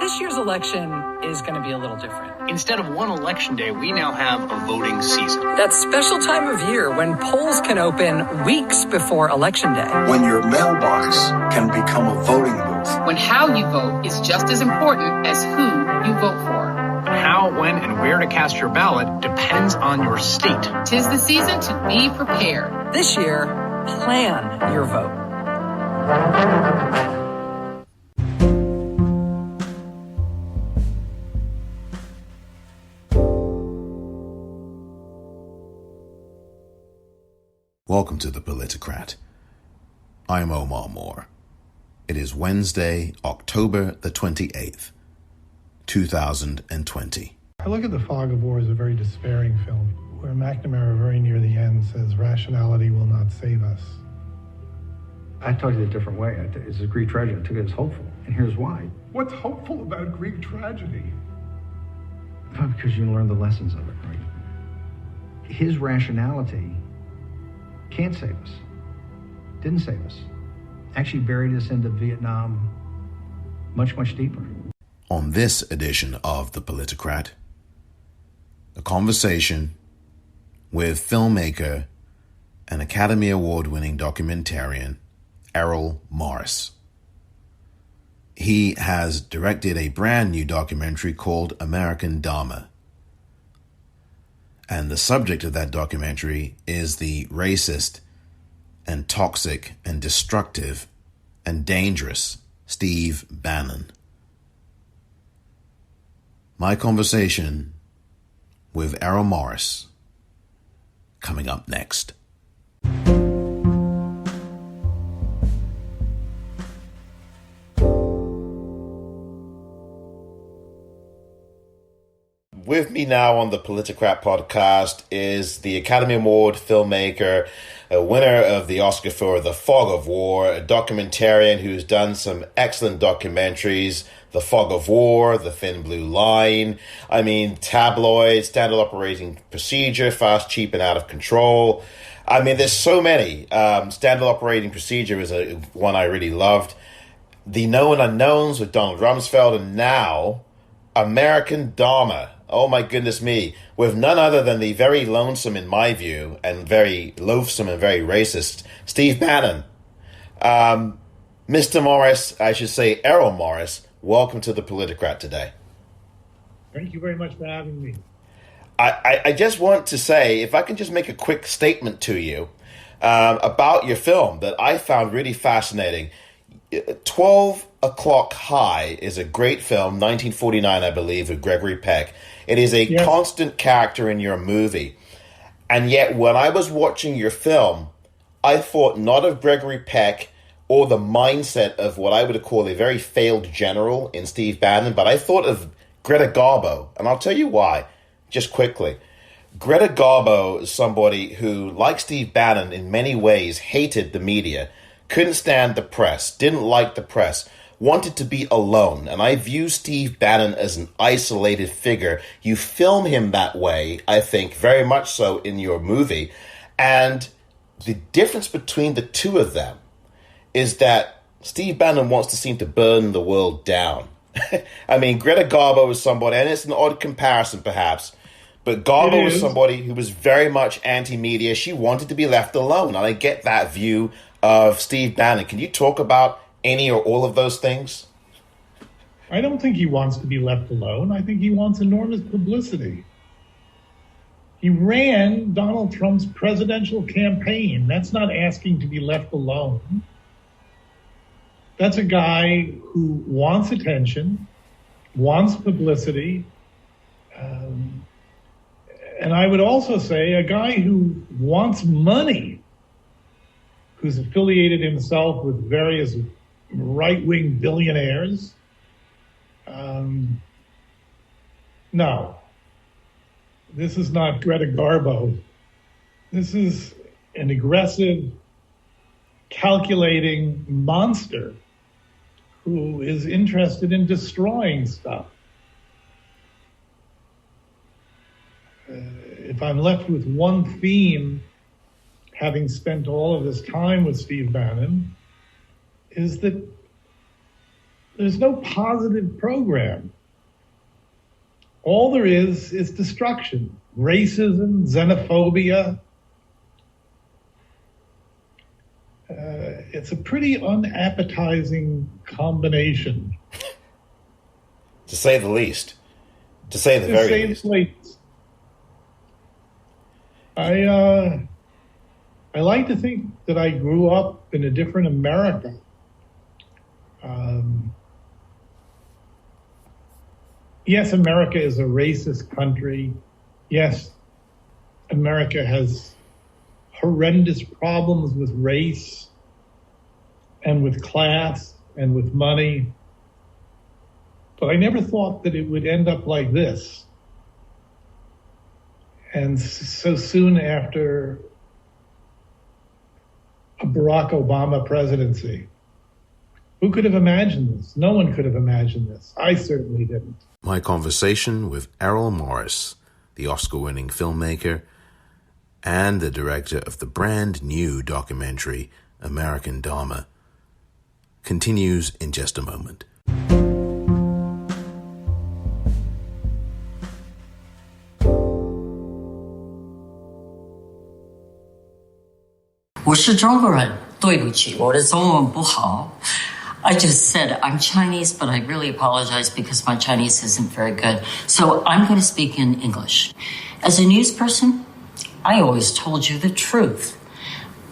This year's election is going to be a little different. Instead of one election day, we now have a voting season. That special time of year when polls can open weeks before election day. When your mailbox can become a voting booth. When how you vote is just as important as who you vote for. And how, when, and where to cast your ballot depends on your state. 'Tis the season to be prepared. This year, plan your vote. Welcome to The Politicrat. I'm Omar Moore. It is Wednesday, October the 28th, 2020. I look at The Fog of War as a very despairing film, where McNamara very near the end says, rationality will not save us. I took it a different way. It's a Greek tragedy. I took it as hopeful, and here's why. What's hopeful about Greek tragedy? Because you learn the lessons of it, right? His rationality can't save us. Didn't save us. Actually buried us into Vietnam much, much deeper. On this edition of The Politicrat, a conversation with filmmaker and Academy Award-winning documentarian Errol Morris. He has directed a brand new documentary called American Dharma. And the subject of that documentary is the racist and toxic and destructive and dangerous Steve Bannon. My conversation with Errol Morris coming up next. With me now on the Politicrat podcast is the Academy Award filmmaker, a winner of the Oscar for The Fog of War, a documentarian who's done some excellent documentaries, The Fog of War, The Thin Blue Line, Tabloid, Standard Operating Procedure, Fast, Cheap, and Out of Control. There's so many. Standard Operating Procedure is one I really loved. The Known Unknowns with Donald Rumsfeld, and now American Dharma. Oh my goodness me, with none other than the very lonesome, in my view, and very loathsome and very racist, Steve Bannon. Mr. Morris, I should say Errol Morris, welcome to the Politicrat today. Thank you very much for having me. I just want to say, if I can just make a quick statement to you about your film that I found really fascinating. 12 O'Clock High is a great film, 1949, I believe, with Gregory Peck. It is a constant character in your movie. And yet, when I was watching your film, I thought not of Gregory Peck or the mindset of what I would call a very failed general in Steve Bannon, but I thought of Greta Garbo. And I'll tell you why, just quickly. Greta Garbo is somebody who, like Steve Bannon, in many ways hated the media, couldn't stand the press, didn't like the press, wanted to be alone. And I view Steve Bannon as an isolated figure. You film him that way, I think, very much so in your movie. And the difference between the two of them is that Steve Bannon wants to seem to burn the world down. Greta Garbo is somebody, and it's an odd comparison perhaps, but Garbo was somebody who was very much anti-media. She wanted to be left alone, and I get that view of Steve Bannon. Can you talk about any or all of those things? I don't think he wants to be left alone. I think he wants enormous publicity. He ran Donald Trump's presidential campaign. That's not asking to be left alone. That's a guy who wants attention, wants publicity, and I would also say a guy who wants money, who's affiliated himself with various right-wing billionaires. No, this is not Greta Garbo. This is an aggressive, calculating monster who is interested in destroying stuff. If I'm left with one theme, having spent all of this time with Steve Bannon, is that There's no positive program. All there is destruction, racism, xenophobia. It's a pretty unappetizing combination. To say the least. To say the very least. I like to think that I grew up in a different America. Yes, America is a racist country. Yes, America has horrendous problems with race and with class and with money. But I never thought that it would end up like this. And so soon after a Barack Obama presidency. Who could have imagined this? No one could have imagined this. I certainly didn't. My conversation with Errol Morris, the Oscar-winning filmmaker and the director of the brand new documentary American Dharma, continues in just a moment. 我是中国人，对不起，我的中文不好。I just said I'm Chinese, but I really apologize because my Chinese isn't very good. So I'm going to speak in English. As a news person, I always told you the truth.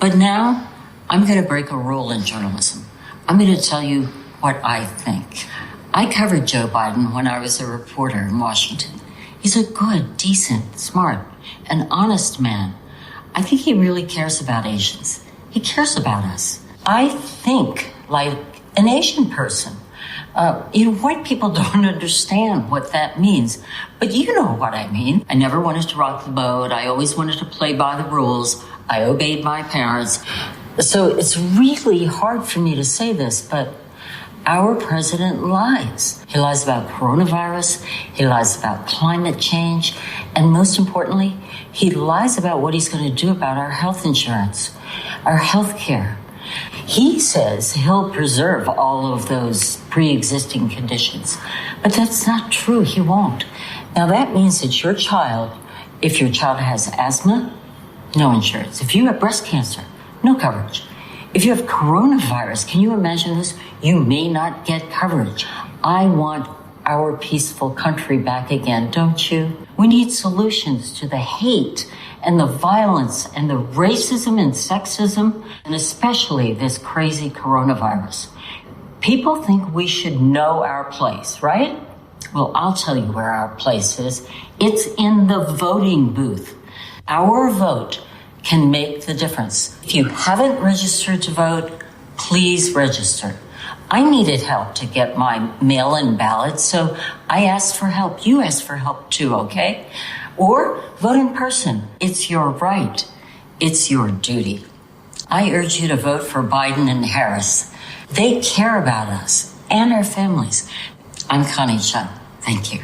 But now I'm going to break a rule in journalism. I'm going to tell you what I think. I covered Joe Biden when I was a reporter in Washington. He's a good, decent, smart, and honest man. I think he really cares about Asians. He cares about us. I think like an Asian person. White people don't understand what that means, but you know what I mean. I never wanted to rock the boat. I always wanted to play by the rules. I obeyed my parents. So it's really hard for me to say this, but our president lies. He lies about coronavirus. He lies about climate change. And most importantly, he lies about what he's going to do about our health insurance, our health care. He says he'll preserve all of those pre-existing conditions, but that's not true. He won't. Now that means that your child, if your child has asthma, no insurance. If you have breast cancer, no coverage. If you have coronavirus, can you imagine this? You may not get coverage. I want our peaceful country back again, don't you? We need solutions to the hate and the violence and the racism and sexism, and especially this crazy coronavirus. People think we should know our place, right? Well, I'll tell you where our place is. It's in the voting booth. Our vote can make the difference. If you haven't registered to vote, please register. I needed help to get my mail-in ballot, so I asked for help. You asked for help too, okay? Or vote in person. It's your right. It's your duty. I urge you to vote for Biden and Harris. They care about us and our families. I'm Connie Chung. Thank you.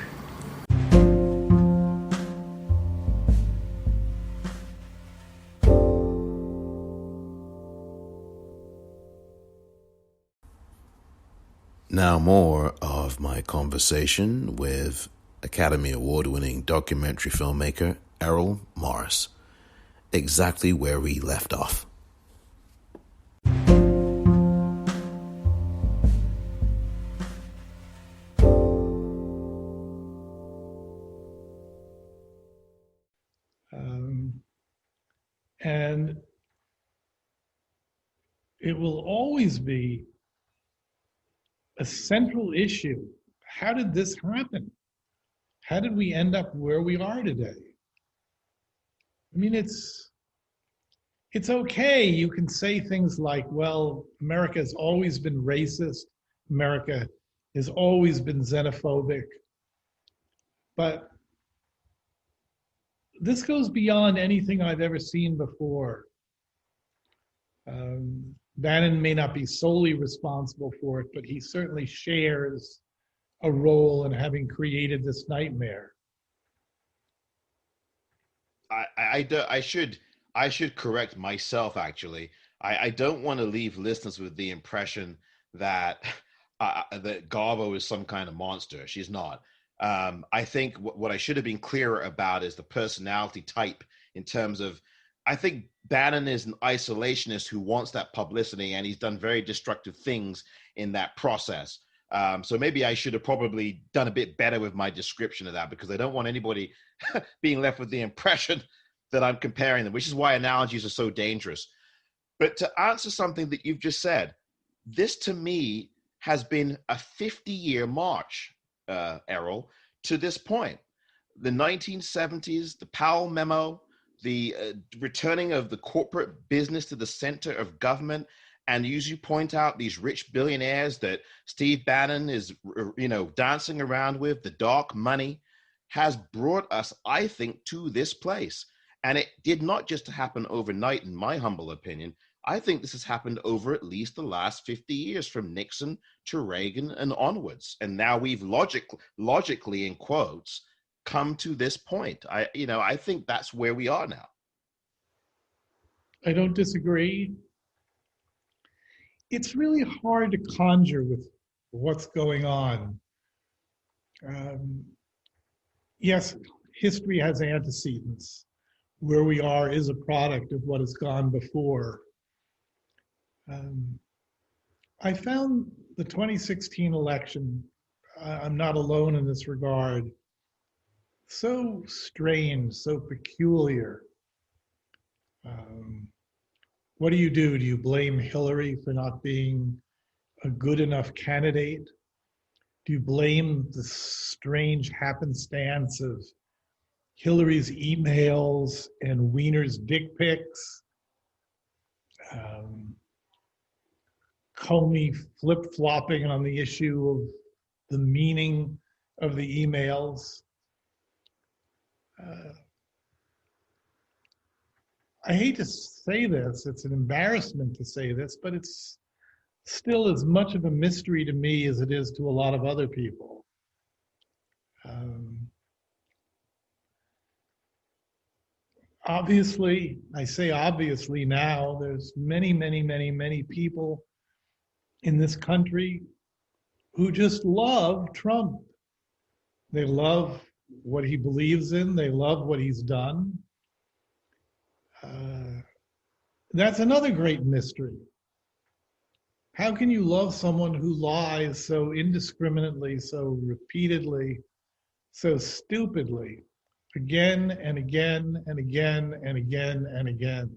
Now more of my conversation with Academy Award-winning documentary filmmaker Errol Morris, exactly where we left off. And it will always be a central issue. How did this happen? How did we end up where we are today? I mean, it's okay. You can say things like, well, America has always been racist. America has always been xenophobic. But this goes beyond anything I've ever seen before. Bannon may not be solely responsible for it, but he certainly shares a role in having created this nightmare. I should correct myself, actually. I don't want to leave listeners with the impression that that Garbo is some kind of monster. She's not. I think what I should have been clearer about is the personality type in terms of, I think Bannon is an isolationist who wants that publicity, and he's done very destructive things in that process. So maybe I should have probably done a bit better with my description of that, because I don't want anybody being left with the impression that I'm comparing them, which is why analogies are so dangerous. But to answer something that you've just said, this to me has been a 50-year march, Errol, to this point. The 1970s, the Powell Memo, the returning of the corporate business to the center of government, and as you point out, these rich billionaires that Steve Bannon is, dancing around with, the dark money, has brought us, I think, to this place. And it did not just happen overnight, in my humble opinion. I think this has happened over at least the last 50 years, from Nixon to Reagan and onwards. And now we've logically, in quotes, come to this point. I think that's where we are now. I don't disagree. It's really hard to conjure with what's going on. Yes, history has antecedents. Where we are is a product of what has gone before. I found the 2016 election, I'm not alone in this regard, so strange, so peculiar. What do? Do you blame Hillary for not being a good enough candidate? Do you blame the strange happenstance of Hillary's emails and Weiner's dick pics? Comey flip-flopping on the issue of the meaning of the emails. I hate to say this, it's an embarrassment to say this, but it's still as much of a mystery to me as it is to a lot of other people. Obviously, I say obviously now, there's many, many, many, many people in this country who just love Trump. They love what he believes in. They love what he's done. That's another great mystery. How can you love someone who lies so indiscriminately, so repeatedly, so stupidly, again and again and again and again and again?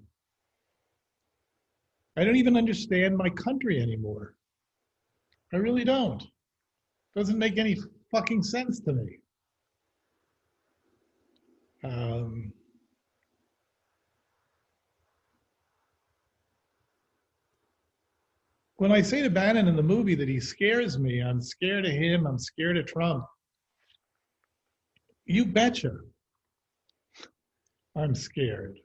I don't even understand my country anymore. I really don't. Doesn't make any fucking sense to me. When I say to Bannon in the movie that he scares me, I'm scared of him, I'm scared of Trump. You betcha I'm scared.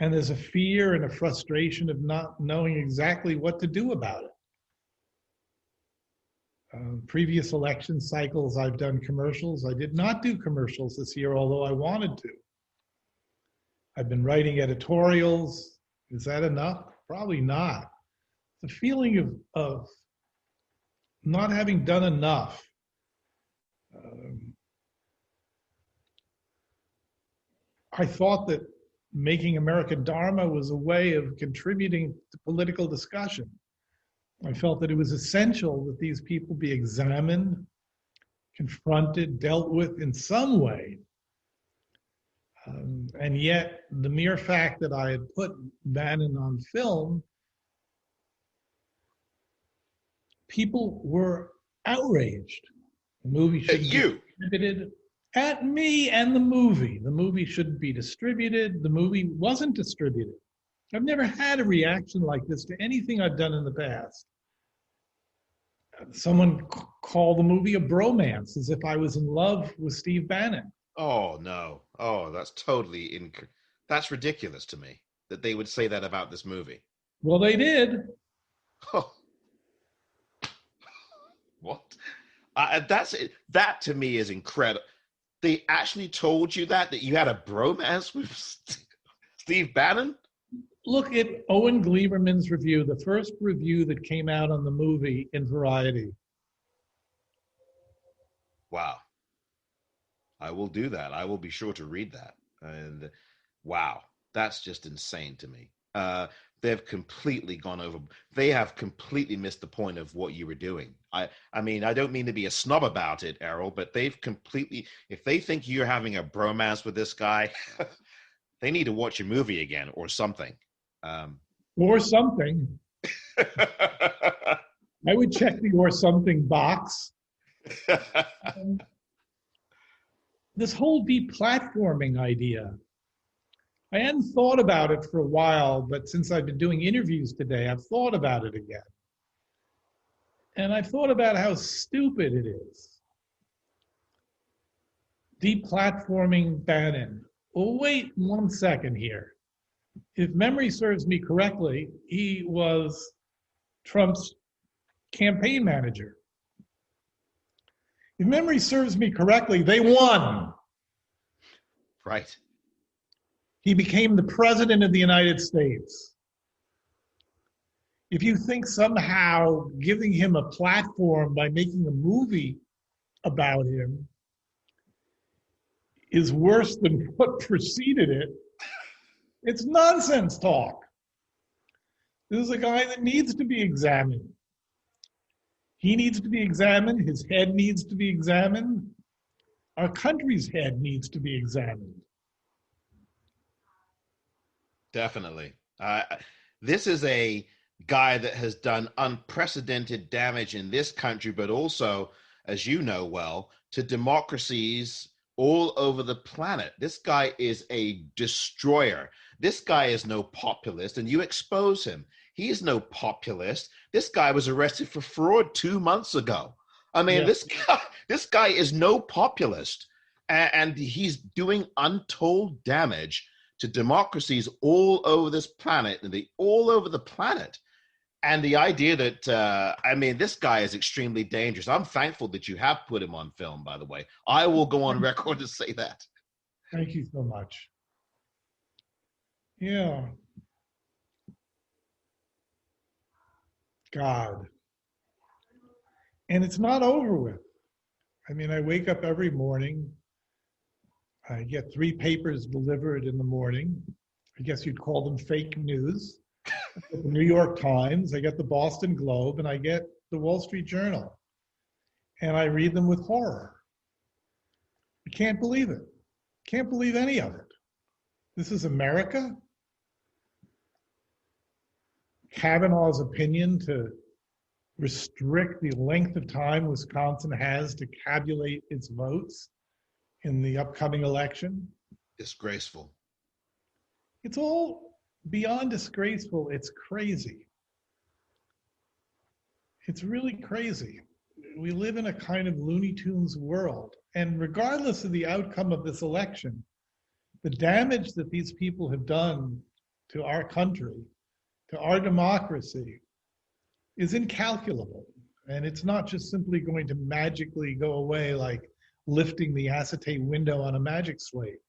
And there's a fear and a frustration of not knowing exactly what to do about it. Previous election cycles, I've done commercials. I did not do commercials this year, although I wanted to. I've been writing editorials. Is that enough? Probably not. The feeling of not having done enough. I thought that making American Dharma was a way of contributing to political discussion. I felt that it was essential that these people be examined, confronted, dealt with in some way. And yet, the mere fact that I had put Bannon on film, people were outraged. The movie should be distributed at me and the movie. The movie shouldn't be distributed. The movie wasn't distributed. I've never had a reaction like this to anything I've done in the past. Someone called the movie a bromance, as if I was in love with Steve Bannon. Oh, no. Oh, that's totally that's ridiculous to me that they would say that about this movie. Well, they did. Oh. What? That to me is incredible. They actually told you that you had a bromance with Steve Bannon? look at Owen Gleiberman's review, the first review that came out on the movie in Variety. Wow. I will do that. I will be sure to read that. And wow, that's just insane to me. They've completely gone over. They have completely missed the point of what you were doing. I mean, I don't mean to be a snob about it, Errol, but they've completely, if they think you're having a bromance with this guy, they need to watch your movie again or something. Or something. I would check the or something box. This whole deplatforming idea, I hadn't thought about it for a while, but since I've been doing interviews today, I've thought about it again. And I've thought about how stupid it is. Deplatforming Bannon. Well, wait 1 second here. If memory serves me correctly, he was Trump's campaign manager. If memory serves me correctly, they won. Right. He became the president of the United States. If you think somehow giving him a platform by making a movie about him is worse than what preceded it, it's nonsense talk. This is a guy that needs to be examined. He needs to be examined. His head needs to be examined. Our country's head needs to be examined. Definitely. This is a guy that has done unprecedented damage in this country, but also, as you know well, to democracies all over the planet. This guy is a destroyer. This guy is no populist, and you expose him. He is no populist. This guy was arrested for fraud 2 months ago. I mean, yeah. This guy is no populist, and he's doing untold damage to democracies all over this planet, and all over the planet. And the idea that, I mean, this guy is extremely dangerous. I'm thankful that you have put him on film, by the way. I will go on record to say that. Thank you so much. Yeah. God. And it's not over with. I mean, I wake up every morning. I get 3 papers delivered in the morning. I guess you'd call them fake news. I get the New York Times, I get the Boston Globe, and I get the Wall Street Journal. And I read them with horror. I can't believe it. Can't believe any of it. This is America. Kavanaugh's opinion to restrict the length of time Wisconsin has to tabulate its votes in the upcoming election. Disgraceful. It's all beyond disgraceful. It's crazy. It's really crazy. We live in a kind of Looney Tunes world. And regardless of the outcome of this election, the damage that these people have done to our country, to our democracy, is incalculable. And it's not just simply going to magically go away like lifting the acetate window on a magic slate.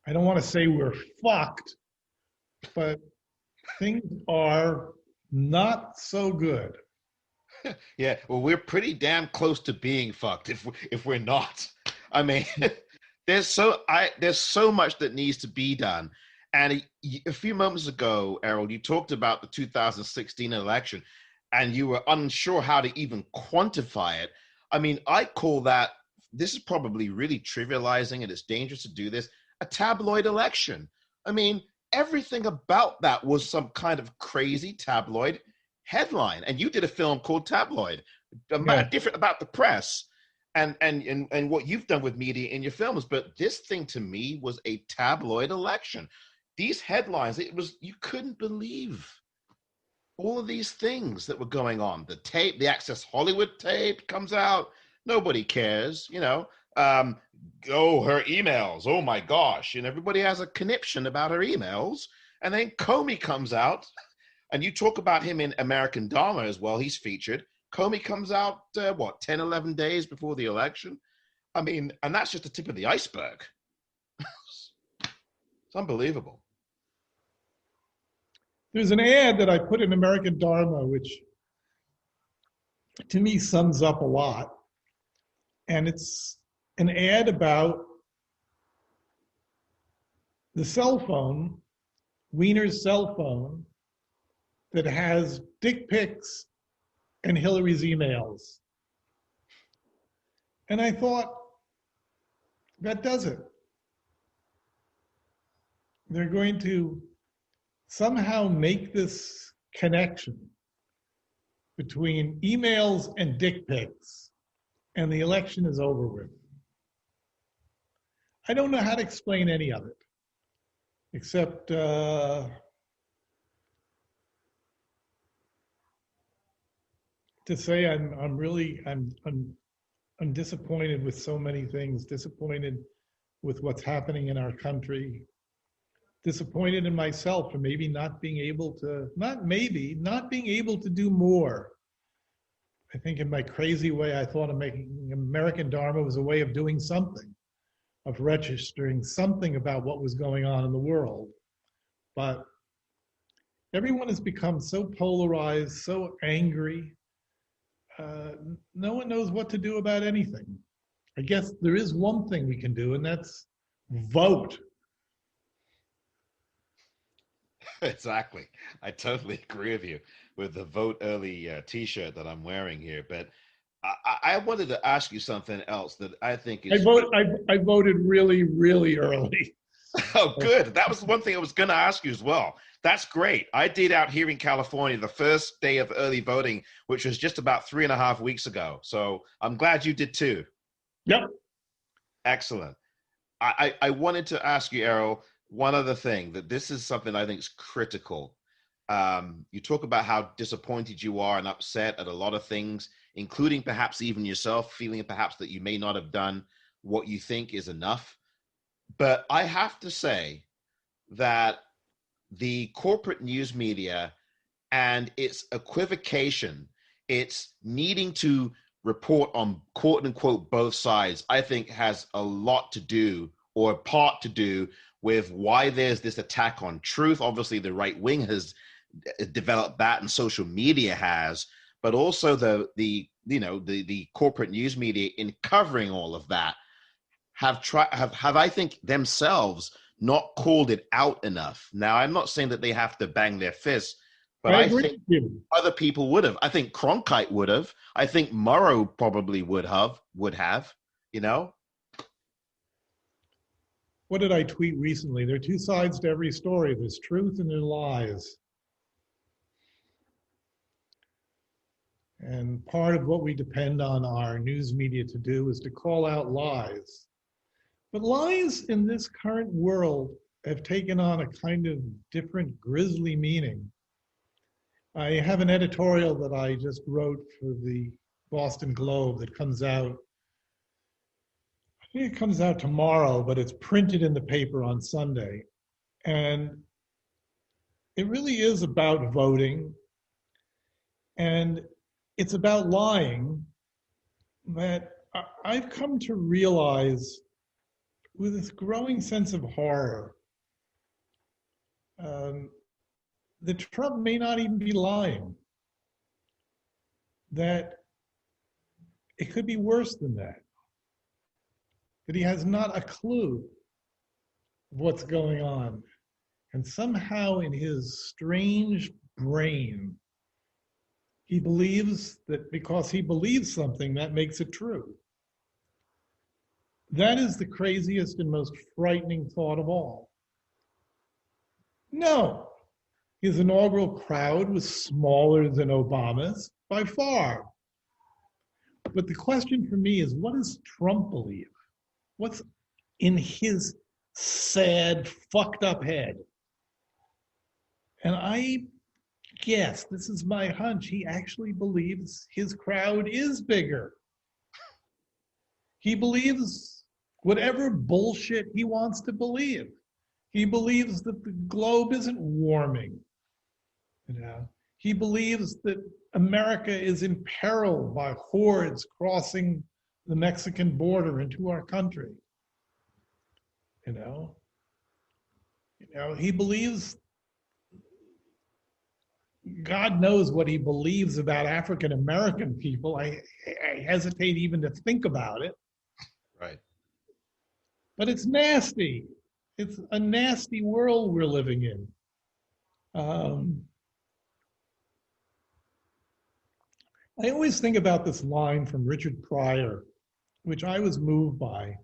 I don't want to say we're fucked, but things are not so good. Yeah, well, we're pretty damn close to being fucked if we're not. I mean, there's so much that needs to be done. And a few moments ago, Errol, you talked about the 2016 election, and you were unsure how to even quantify it. I mean, I call that, this is probably really trivializing, and it's dangerous to do this, a tabloid election. I mean, everything about that was some kind of crazy tabloid headline. And you did a film called Tabloid, different about the press and what you've done with media in your films. But this thing to me was a tabloid election. These headlines, you couldn't believe all of these things that were going on. The tape, the Access Hollywood tape comes out. Nobody cares, you know. Her emails, oh my gosh. And everybody has a conniption about her emails. And then Comey comes out, and you talk about him in American Dharma as well. He's featured. Comey comes out, 10, 11 days before the election? I mean, and that's just the tip of the iceberg. It's unbelievable. There's an ad that I put in American Dharma, which to me sums up a lot. And it's an ad about the cell phone, Wiener's cell phone, that has dick pics and Hillary's emails. And I thought, that does it. They're going to somehow make this connection between emails and dick pics, and the election is over with. I don't know how to explain any of it, except to say I'm disappointed with so many things, disappointed with what's happening in our country, disappointed in myself for maybe not being able to do more. I think in my crazy way, I thought of making American Dharma was a way of doing something, of registering something about what was going on in the world. But everyone has become so polarized, so angry. No one knows what to do about anything. I guess there is one thing we can do, and that's vote. Exactly. I totally agree with you with the vote early t-shirt that I'm wearing here. But I wanted to ask you something else that I think is... I voted really, really early. Oh, good. That was one thing I was going to ask you as well. That's great. I did out here in California the first day of early voting, which was just about 3.5 weeks ago. So I'm glad you did too. Yep. Excellent. I wanted to ask you, Errol, one other thing, that this is something I think is critical. You talk about how disappointed you are and upset at a lot of things, including perhaps even yourself, feeling perhaps that you may not have done what you think is enough. But I have to say that the corporate news media and its equivocation, its needing to report on quote unquote both sides, I think has a lot to do, or a part to do, with why there's this attack on truth. Obviously, the right wing has developed that, and social media has, but also the corporate news media in covering all of that have I think themselves not called it out enough. Now, I'm not saying that they have to bang their fists, but I think other people would have. I think Cronkite would have. I think Morrow probably would have, you know? What did I tweet recently? There are two sides to every story. There's truth and there's lies. And part of what we depend on our news media to do is to call out lies. But lies in this current world have taken on a kind of different, grisly meaning. I have an editorial that I just wrote for the Boston Globe that comes out, I think it comes out tomorrow, but it's printed in the paper on Sunday. And it really is about voting. And it's about lying, that I've come to realize with this growing sense of horror that Trump may not even be lying, that it could be worse than that he has not a clue of what's going on. And somehow in his strange brain, he believes that because he believes something, that makes it true. That is the craziest and most frightening thought of all. No, his inaugural crowd was smaller than Obama's by far. But the question for me is, what does Trump believe? What's in his sad, fucked up head? And I guess, this is my hunch, he actually believes his crowd is bigger. He believes whatever bullshit he wants to believe. He believes that the globe isn't warming. You know, he believes that America is imperiled by hordes crossing the Mexican border into our country. You know, he believes God knows what he believes about African American people. I hesitate even to think about it. Right. But it's nasty. It's a nasty world we're living in. I always think about this line from Richard Pryor, which I was moved by.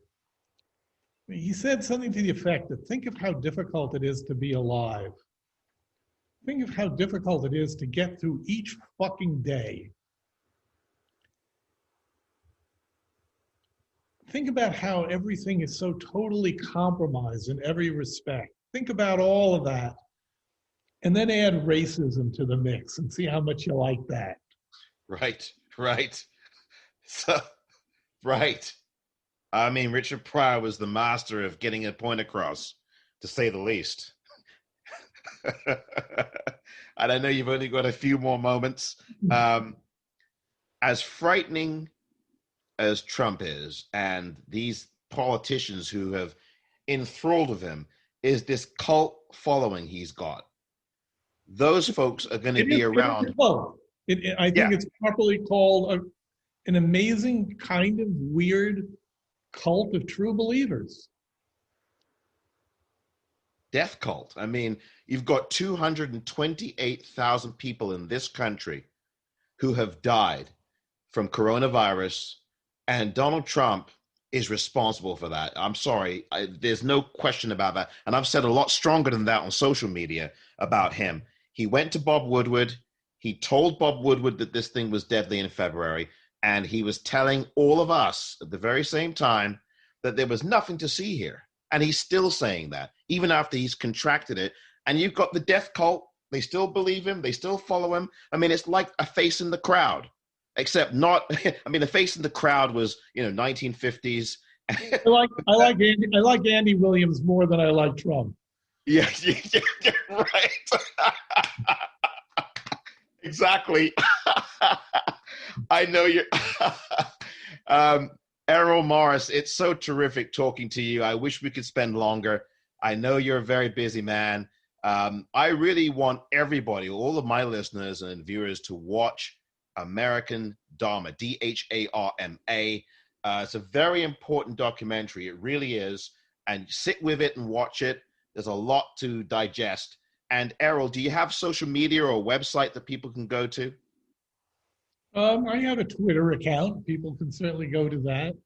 He said something to the effect that think of how difficult it is to be alive. Think of how difficult it is to get through each fucking day. Think about how everything is so totally compromised in every respect. Think about all of that. And then add racism to the mix and see how much you like that. Right. So, right. I mean, Richard Pryor was the master of getting a point across, to say the least. And I know you've only got a few more moments. As frightening as Trump is, and these politicians who have enthralled with him, is this cult following he's got. Those folks are going to be around. I think it's properly called an amazing kind of weird cult of true believers. Death cult. I mean, you've got 228,000 people in this country who have died from coronavirus, and Donald Trump is responsible for that. I'm sorry. There's no question about that. And I've said a lot stronger than that on social media about him. He went to Bob Woodward. He told Bob Woodward that this thing was deadly in February. And he was telling all of us at the very same time that there was nothing to see here. And he's still saying that, even after he's contracted it. And you've got the death cult. They still believe him. They still follow him. I mean, it's like a face in the crowd, except not, I mean, the face in the crowd was, 1950s. I like Andy Williams more than I like Trump. Yeah, right. Exactly. I know you're. Errol Morris, it's so terrific talking to you. I wish we could spend longer. I know you're a very busy man. I really want everybody, all of my listeners and viewers, to watch American Dharma, DHARMA. It's a very important documentary. It really is. And sit with it and watch it. There's a lot to digest. And Errol, do you have social media or a website that people can go to? I have a Twitter account. People can certainly go to that.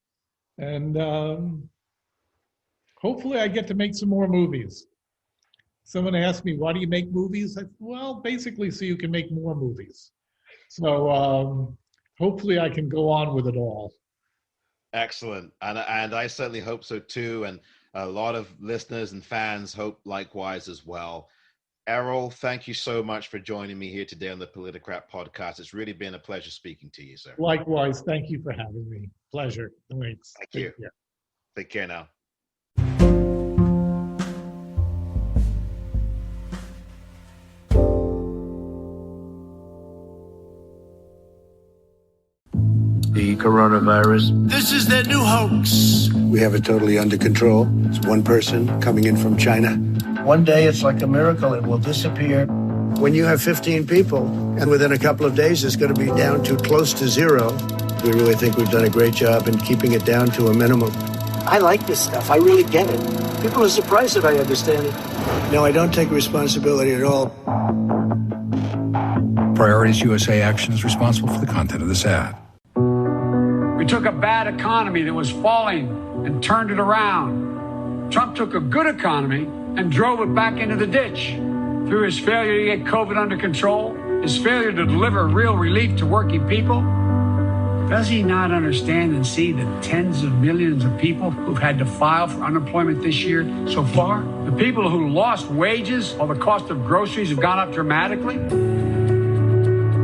And hopefully I get to make some more movies. Someone asked me, why do you make movies? I said, well, basically so you can make more movies. So hopefully I can go on with it all. Excellent. And I certainly hope so too. And a lot of listeners and fans hope likewise as well. Errol, thank you so much for joining me here today on the Politicrat podcast. It's really been a pleasure speaking to you, sir. Likewise. Thank you for having me. Pleasure. Thanks. Thank you. Take care now. The coronavirus. This is their new hoax. We have it totally under control. It's one person coming in from China. One day it's like a miracle. It will disappear. When you have 15 people, and within a couple of days it's going to be down to close to zero, we really think we've done a great job in keeping it down to a minimum. I like this stuff. I really get it. People are surprised that I understand it. No, I don't take responsibility at all. Priorities USA Action is responsible for the content of this ad. We took a bad economy that was falling and turned it around. Trump took a good economy and drove it back into the ditch. Through his failure to get COVID under control, his failure to deliver real relief to working people. Does he not understand and see the tens of millions of people who've had to file for unemployment this year so far? The people who lost wages while the cost of groceries have gone up dramatically?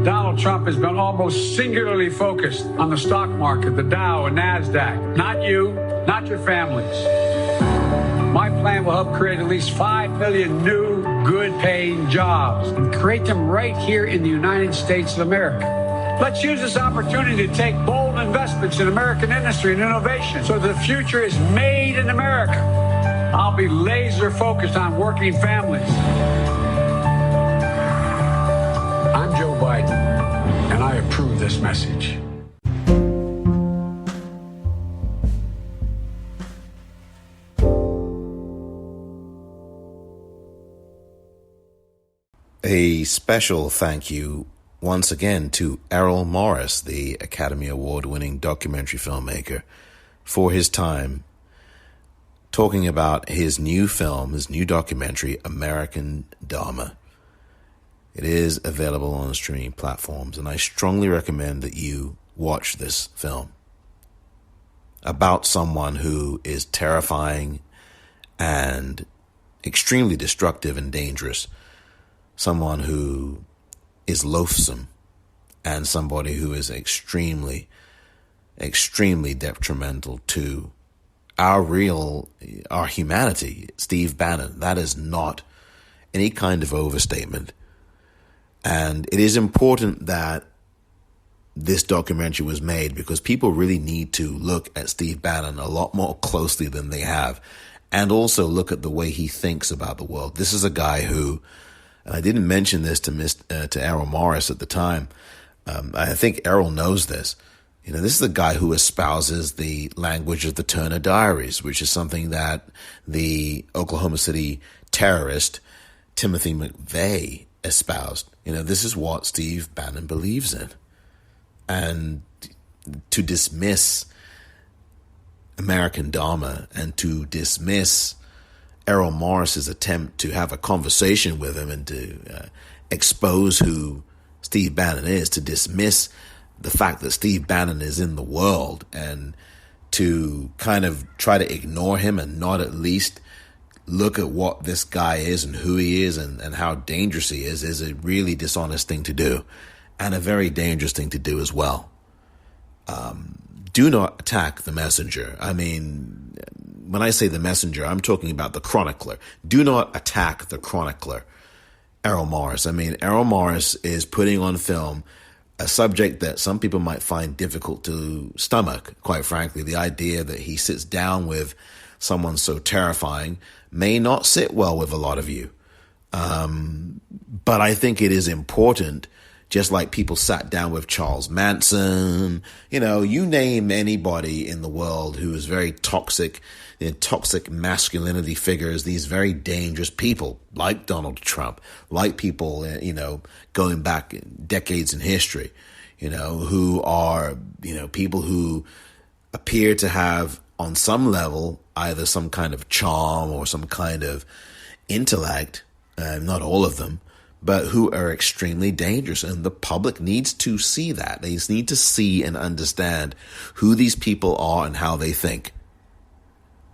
Donald Trump has been almost singularly focused on the stock market, the Dow and NASDAQ. Not you, not your families. My plan will help create at least 5 million new, good-paying jobs and create them right here in the United States of America. Let's use this opportunity to take bold investments in American industry and innovation so the future is made in America. I'll be laser focused on working families. I'm Joe Biden, and I approve this message. A special thank you once again to Errol Morris, the Academy Award-winning documentary filmmaker, for his time talking about his new film, his new documentary, American Dharma. It is available on streaming platforms, and I strongly recommend that you watch this film about someone who is terrifying and extremely destructive and dangerous, someone who is loathsome, and somebody who is extremely, extremely detrimental to our humanity. Steve Bannon. That is not any kind of overstatement. And it is important that this documentary was made because people really need to look at Steve Bannon a lot more closely than they have, and also look at the way he thinks about the world. This is a guy who, and I didn't mention this to Errol Morris at the time. I think Errol knows this. You know, this is a guy who espouses the language of the Turner Diaries, which is something that the Oklahoma City terrorist Timothy McVeigh espoused. You know, this is what Steve Bannon believes in. And to dismiss American Dharma and to dismiss Errol Morris's attempt to have a conversation with him and to expose who Steve Bannon is, to dismiss the fact that Steve Bannon is in the world, and to kind of try to ignore him and not at least look at what this guy is and who he is and how dangerous he is a really dishonest thing to do, and a very dangerous thing to do as well. Do not attack the messenger. I mean, when I say the messenger, I'm talking about the chronicler. Do not attack the chronicler, Errol Morris. I mean, Errol Morris is putting on film a subject that some people might find difficult to stomach, quite frankly. The idea that he sits down with someone so terrifying may not sit well with a lot of you. But I think it is important, just like people sat down with Charles Manson, you know, you name anybody in the world who is very toxic, toxic masculinity figures, these very dangerous people like Donald Trump, like people, you know, going back decades in history, you know, who are, you know, people who appear to have on some level either some kind of charm or some kind of intellect, not all of them, but who are extremely dangerous. And the public needs to see that. They need to see and understand who these people are and how they think.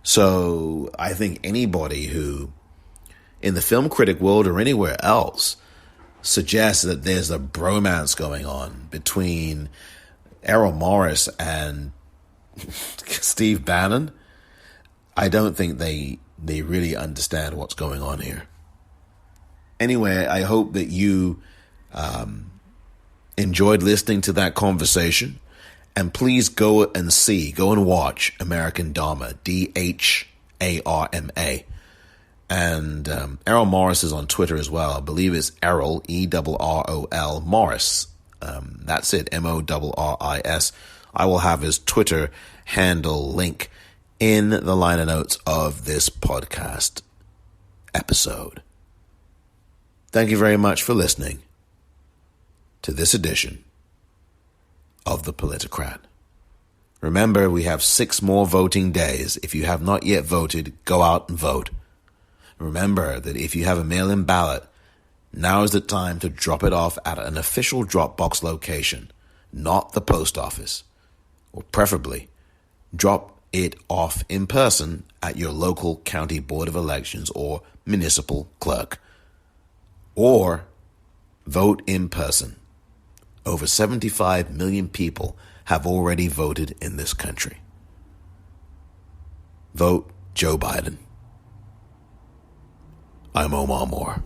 So I think anybody who, in the film critic world or anywhere else, suggests that there's a bromance going on between Errol Morris and Steve Bannon, I don't think they really understand what's going on here. Anyway, I hope that you enjoyed listening to that conversation. And please go and watch American Dharma, DHARMA. And Errol Morris is on Twitter as well. I believe it's Errol, ERROL, Morris. That's it, MORRIS. I will have his Twitter handle link in the liner notes of this podcast episode. Thank you very much for listening to this edition of The Politicrat. Remember, we have 6 more voting days. If you have not yet voted, go out and vote. Remember that if you have a mail-in ballot, now is the time to drop it off at an official drop box location, not the post office. Or preferably, drop it off in person at your local county board of elections or municipal clerk. Or vote in person. Over 75 million people have already voted in this country. Vote Joe Biden. I'm Omar Moore.